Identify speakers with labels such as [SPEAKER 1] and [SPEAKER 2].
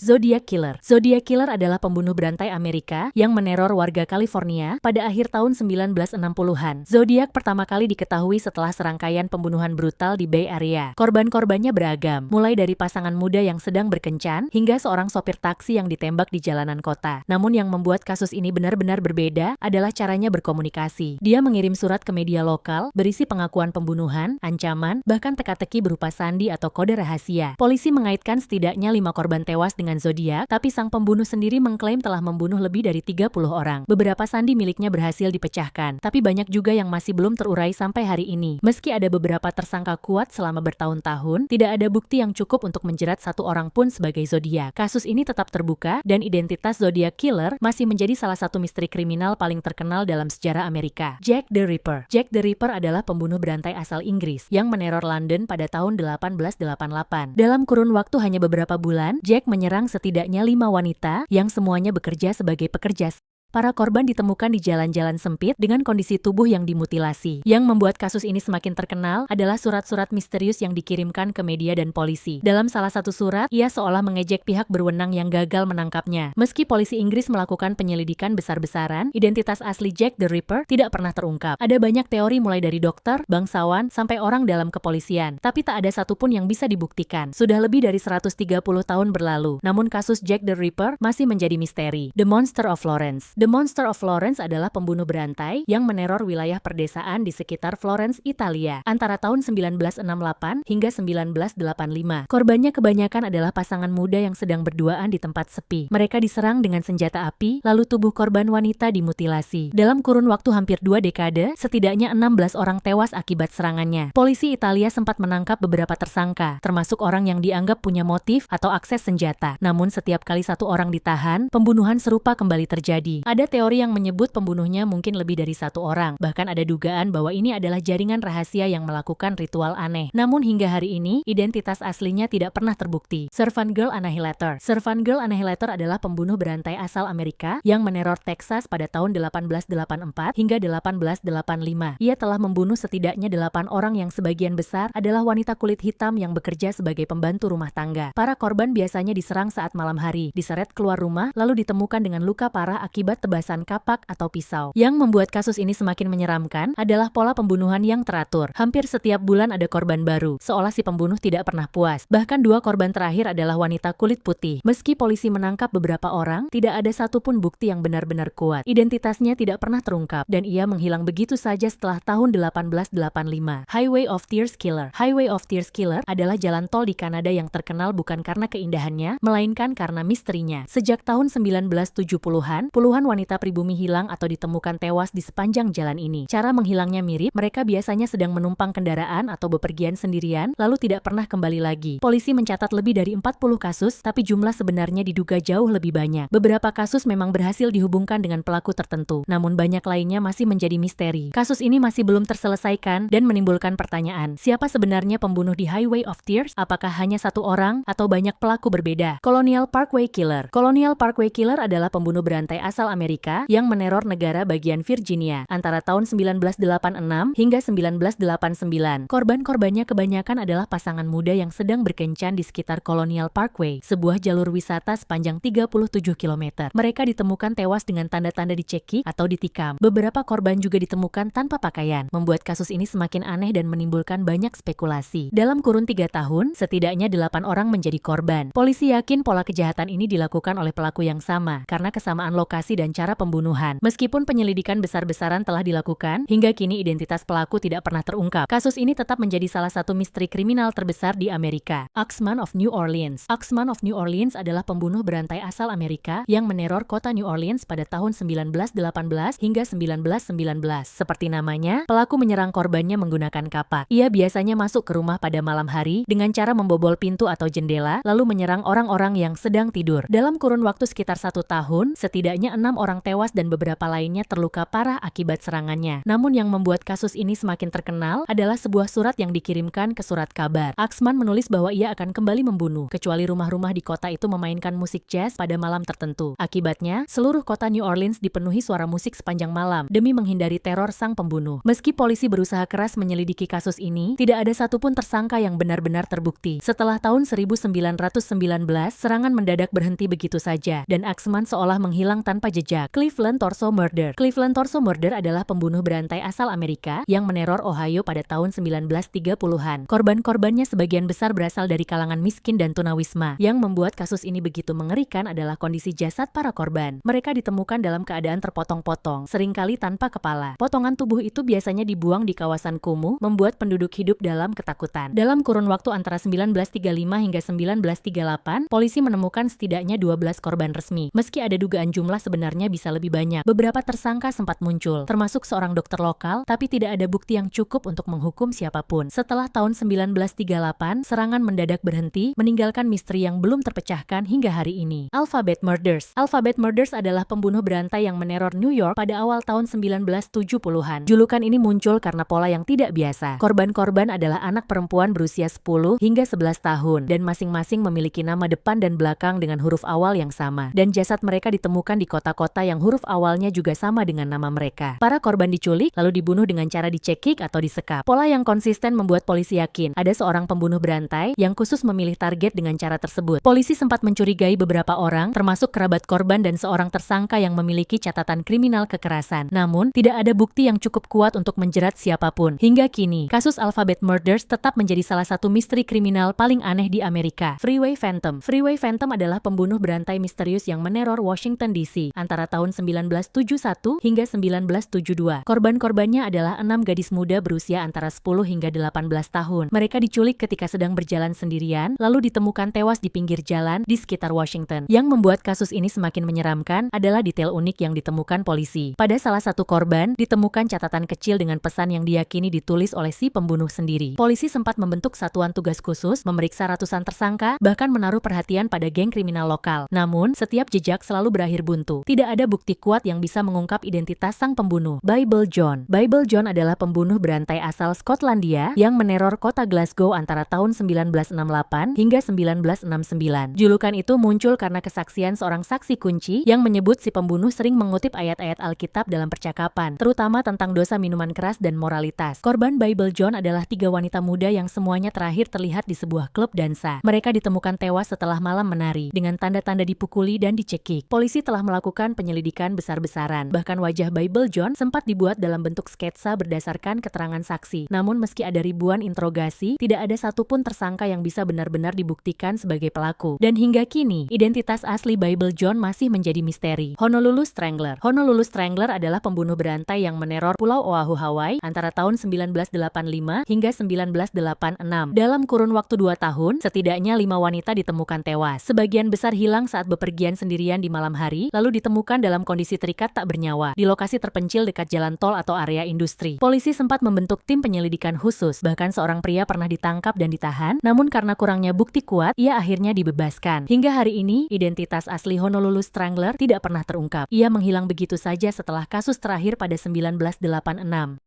[SPEAKER 1] Zodiac Killer. Zodiac Killer adalah pembunuh berantai Amerika yang meneror warga California pada akhir tahun 1960-an. Zodiac pertama kali diketahui setelah serangkaian pembunuhan brutal di Bay Area. Korban-korbannya beragam, mulai dari pasangan muda yang sedang berkencan hingga seorang sopir taksi yang ditembak di jalanan kota. Namun yang membuat kasus ini benar-benar berbeda adalah caranya berkomunikasi. Dia mengirim surat ke media lokal berisi pengakuan pembunuhan, ancaman, bahkan teka-teki berupa sandi atau kode rahasia. Polisi mengaitkan setidaknya 5 korban tewas dengan Zodiac, tapi sang pembunuh sendiri mengklaim telah membunuh lebih dari 30 orang. Beberapa sandi miliknya berhasil dipecahkan, tapi banyak juga yang masih belum terurai sampai hari ini. Meski ada beberapa tersangka kuat selama bertahun-tahun, tidak ada bukti yang cukup untuk menjerat satu orang pun sebagai Zodiac. Kasus ini tetap terbuka, dan identitas Zodiac Killer masih menjadi salah satu misteri kriminal paling terkenal dalam sejarah Amerika. Jack the Ripper. Jack the Ripper adalah pembunuh berantai asal Inggris yang meneror London pada tahun 1888. Dalam kurun waktu hanya beberapa bulan, Jack menyerang setidaknya 5 wanita yang semuanya bekerja sebagai pekerja. Para korban ditemukan di jalan-jalan sempit dengan kondisi tubuh yang dimutilasi. Yang membuat kasus ini semakin terkenal adalah surat-surat misterius yang dikirimkan ke media dan polisi. Dalam salah satu surat, ia seolah mengejek pihak berwenang yang gagal menangkapnya. Meski polisi Inggris melakukan penyelidikan besar-besaran, identitas asli Jack the Ripper tidak pernah terungkap. Ada banyak teori mulai dari dokter, bangsawan, sampai orang dalam kepolisian. Tapi tak ada satupun yang bisa dibuktikan. Sudah lebih dari 130 tahun berlalu. Namun kasus Jack the Ripper masih menjadi misteri. The Monster of Florence. The Monster of Florence adalah pembunuh berantai yang meneror wilayah perdesaan di sekitar Florence, Italia, antara tahun 1968 hingga 1985. Korbannya kebanyakan adalah pasangan muda yang sedang berduaan di tempat sepi. Mereka diserang dengan senjata api, lalu tubuh korban wanita dimutilasi. Dalam kurun waktu hampir 2 dekade, setidaknya 16 orang tewas akibat serangannya. Polisi Italia sempat menangkap beberapa tersangka, termasuk orang yang dianggap punya motif atau akses senjata. Namun setiap kali satu orang ditahan, pembunuhan serupa kembali terjadi. Ada teori yang menyebut pembunuhnya mungkin lebih dari satu orang. Bahkan ada dugaan bahwa ini adalah jaringan rahasia yang melakukan ritual aneh. Namun hingga hari ini, identitas aslinya tidak pernah terbukti. Servant Girl Annihilator. Servant Girl Annihilator adalah pembunuh berantai asal Amerika yang meneror Texas pada tahun 1884 hingga 1885. Ia telah membunuh setidaknya 8 orang yang sebagian besar adalah wanita kulit hitam yang bekerja sebagai pembantu rumah tangga. Para korban biasanya diserang saat malam hari, diseret keluar rumah, lalu ditemukan dengan luka parah akibat tebasan kapak atau pisau. Yang membuat kasus ini semakin menyeramkan adalah pola pembunuhan yang teratur. Hampir setiap bulan ada korban baru, seolah si pembunuh tidak pernah puas. Bahkan 2 korban terakhir adalah wanita kulit putih. Meski polisi menangkap beberapa orang, tidak ada satupun bukti yang benar-benar kuat. Identitasnya tidak pernah terungkap, dan ia menghilang begitu saja setelah tahun 1885. Highway of Tears Killer. Highway of Tears Killer adalah jalan tol di Kanada yang terkenal bukan karena keindahannya, melainkan karena misterinya. Sejak tahun 1970-an, puluhan wanita pribumi hilang atau ditemukan tewas di sepanjang jalan ini. Cara menghilangnya mirip, mereka biasanya sedang menumpang kendaraan atau bepergian sendirian, lalu tidak pernah kembali lagi. Polisi mencatat lebih dari 40 kasus, tapi jumlah sebenarnya diduga jauh lebih banyak. Beberapa kasus memang berhasil dihubungkan dengan pelaku tertentu, namun banyak lainnya masih menjadi misteri. Kasus ini masih belum terselesaikan dan menimbulkan pertanyaan, siapa sebenarnya pembunuh di Highway of Tears? Apakah hanya satu orang atau banyak pelaku berbeda? Colonial Parkway Killer. Colonial Parkway Killer adalah pembunuh berantai asal Amerika yang meneror negara bagian Virginia antara tahun 1986 hingga 1989. Korban-korbannya kebanyakan adalah pasangan muda yang sedang berkencan di sekitar Colonial Parkway, sebuah jalur wisata sepanjang 37 km. Mereka ditemukan tewas dengan tanda-tanda dicekik atau ditikam. Beberapa korban juga ditemukan tanpa pakaian, membuat kasus ini semakin aneh dan menimbulkan banyak spekulasi. Dalam kurun 3 tahun, setidaknya 8 orang menjadi korban. Polisi yakin pola kejahatan ini dilakukan oleh pelaku yang sama, karena kesamaan lokasi dan cara pembunuhan. Meskipun penyelidikan besar-besaran telah dilakukan, hingga kini identitas pelaku tidak pernah terungkap. Kasus ini tetap menjadi salah satu misteri kriminal terbesar di Amerika. Axeman of New Orleans. Axeman of New Orleans adalah pembunuh berantai asal Amerika yang meneror kota New Orleans pada tahun 1918 hingga 1919. Seperti namanya, pelaku menyerang korbannya menggunakan kapak. Ia biasanya masuk ke rumah pada malam hari dengan cara membobol pintu atau jendela, lalu menyerang orang-orang yang sedang tidur. Dalam kurun waktu sekitar 1 tahun, setidaknya 6 orang tewas dan beberapa lainnya terluka parah akibat serangannya. Namun yang membuat kasus ini semakin terkenal adalah sebuah surat yang dikirimkan ke surat kabar. Axman menulis bahwa ia akan kembali membunuh, kecuali rumah-rumah di kota itu memainkan musik jazz pada malam tertentu. Akibatnya, seluruh kota New Orleans dipenuhi suara musik sepanjang malam demi menghindari teror sang pembunuh. Meski polisi berusaha keras menyelidiki kasus ini, tidak ada satupun tersangka yang benar-benar terbukti. Setelah tahun 1919, serangan mendadak berhenti begitu saja, dan Axman seolah menghilang tanpa jejak. Cleveland Torso Murder. Cleveland Torso Murder adalah pembunuh berantai asal Amerika yang meneror Ohio pada tahun 1930-an. Korban-korbannya sebagian besar berasal dari kalangan miskin dan tunawisma. Yang membuat kasus ini begitu mengerikan adalah kondisi jasad para korban. Mereka ditemukan dalam keadaan terpotong-potong, seringkali tanpa kepala. Potongan tubuh itu biasanya dibuang di kawasan kumuh, membuat penduduk hidup dalam ketakutan. Dalam kurun waktu antara 1935 hingga 1938, polisi menemukan setidaknya 12 korban resmi. Meski ada dugaan jumlah sebenarnya bisa lebih banyak. Beberapa tersangka sempat muncul, termasuk seorang dokter lokal, tapi tidak ada bukti yang cukup untuk menghukum siapapun. Setelah tahun 1938, serangan mendadak berhenti, meninggalkan misteri yang belum terpecahkan hingga hari ini. Alphabet Murders. Alphabet Murders adalah pembunuh berantai yang meneror New York pada awal tahun 1970-an. Julukan ini muncul karena pola yang tidak biasa. Korban-korban adalah anak perempuan berusia 10 hingga 11 tahun, dan masing-masing memiliki nama depan dan belakang dengan huruf awal yang sama. Dan jasad mereka ditemukan di kota-kota yang huruf awalnya juga sama dengan nama mereka. Para korban diculik, lalu dibunuh dengan cara dicekik atau disekap. Pola yang konsisten membuat polisi yakin ada seorang pembunuh berantai yang khusus memilih target dengan cara tersebut. Polisi sempat mencurigai beberapa orang, termasuk kerabat korban dan seorang tersangka yang memiliki catatan kriminal kekerasan. Namun, tidak ada bukti yang cukup kuat untuk menjerat siapapun. Hingga kini, kasus Alphabet Murders tetap menjadi salah satu misteri kriminal paling aneh di Amerika. Freeway Phantom. Freeway Phantom adalah pembunuh berantai misterius yang meneror Washington DC antara tahun 1971 hingga 1972. Korban-korbannya adalah 6 gadis muda berusia antara 10 hingga 18 tahun. Mereka diculik ketika sedang berjalan sendirian, lalu ditemukan tewas di pinggir jalan di sekitar Washington. Yang membuat kasus ini semakin menyeramkan adalah detail unik yang ditemukan polisi. Pada salah satu korban, ditemukan catatan kecil dengan pesan yang diyakini ditulis oleh si pembunuh sendiri. Polisi sempat membentuk satuan tugas khusus, memeriksa ratusan tersangka, bahkan menaruh perhatian pada geng kriminal lokal. Namun, setiap jejak selalu berakhir buntu. Tidak ada bukti kuat yang bisa mengungkap identitas sang pembunuh. Bible John. Bible John adalah pembunuh berantai asal Skotlandia yang meneror kota Glasgow antara tahun 1968 hingga 1969. Julukan itu muncul karena kesaksian seorang saksi kunci yang menyebut si pembunuh sering mengutip ayat-ayat Alkitab dalam percakapan, terutama tentang dosa minuman keras dan moralitas. Korban Bible John adalah 3 wanita muda yang semuanya terakhir terlihat di sebuah klub dansa. Mereka ditemukan tewas setelah malam menari, dengan tanda-tanda dipukuli dan dicekik. Polisi telah melakukan penyelidikan besar-besaran. Bahkan wajah Bible John sempat dibuat dalam bentuk sketsa berdasarkan keterangan saksi. Namun meski ada ribuan interogasi, tidak ada satupun tersangka yang bisa benar-benar dibuktikan sebagai pelaku. Dan hingga kini, identitas asli Bible John masih menjadi misteri. Honolulu Strangler. Honolulu Strangler adalah pembunuh berantai yang meneror Pulau Oahu, Hawaii antara tahun 1985 hingga 1986. Dalam kurun waktu 2 tahun, setidaknya 5 wanita ditemukan tewas. Sebagian besar hilang saat bepergian sendirian di malam hari, lalu ditemukan dalam kondisi terikat tak bernyawa di lokasi terpencil dekat jalan tol atau area industri. Polisi sempat membentuk tim penyelidikan khusus, bahkan seorang pria pernah ditangkap dan ditahan, namun karena kurangnya bukti kuat, ia akhirnya dibebaskan. Hingga hari ini, identitas asli Honolulu Strangler tidak pernah terungkap. Ia menghilang begitu saja setelah kasus terakhir pada 1986.